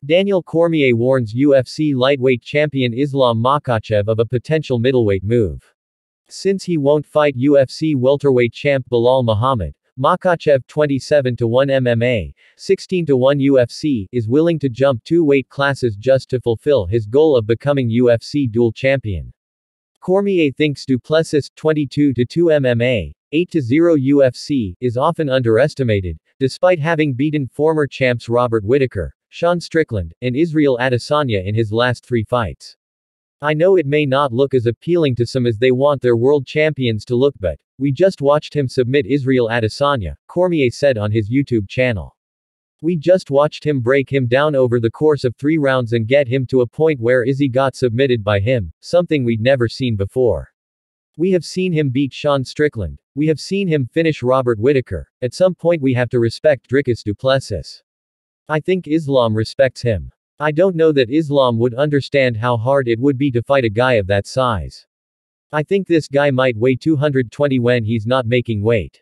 Daniel Cormier warns UFC lightweight champion Islam Makhachev of a potential middleweight move. Since he won't fight UFC welterweight champ Belal Muhammad, Makhachev 27-1 MMA, 16-1 UFC, is willing to jump 2 weight classes just to fulfill his goal of becoming UFC dual champion. Cormier thinks Du Plessis 22-2 MMA, 8-0 UFC, is often underestimated, despite having beaten former champs Robert Whittaker, Sean Strickland, and Israel Adesanya in his last 3 fights. I know it may not look as appealing to some as they want their world champions to look, but we just watched him submit Israel Adesanya, Cormier said on his YouTube channel. We just watched him break him down over the course of 3 rounds and get him to a point where Izzy got submitted by him, something we'd never seen before. We have seen him beat Sean Strickland. We have seen him finish Robert Whittaker. At some point we have to respect Dricus Du Plessis. I think Islam respects him. I don't know that Islam would understand how hard it would be to fight a guy of that size. I think this guy might weigh 220 when he's not making weight.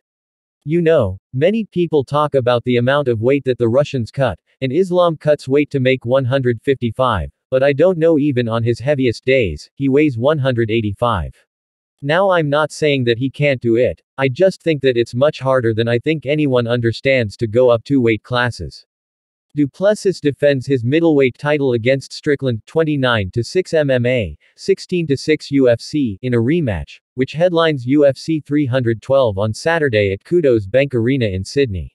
You know, many people talk about the amount of weight that the Russians cut, and Islam cuts weight to make 155, but I don't know, even on his heaviest days, he weighs 185. Now I'm not saying that he can't do it, I just think that it's much harder than I think anyone understands to go up 2 weight classes. Du Plessis defends his middleweight title against Strickland 29-6 MMA, 16-6 UFC in a rematch, which headlines UFC 312 on Saturday at Kudos Bank Arena in Sydney.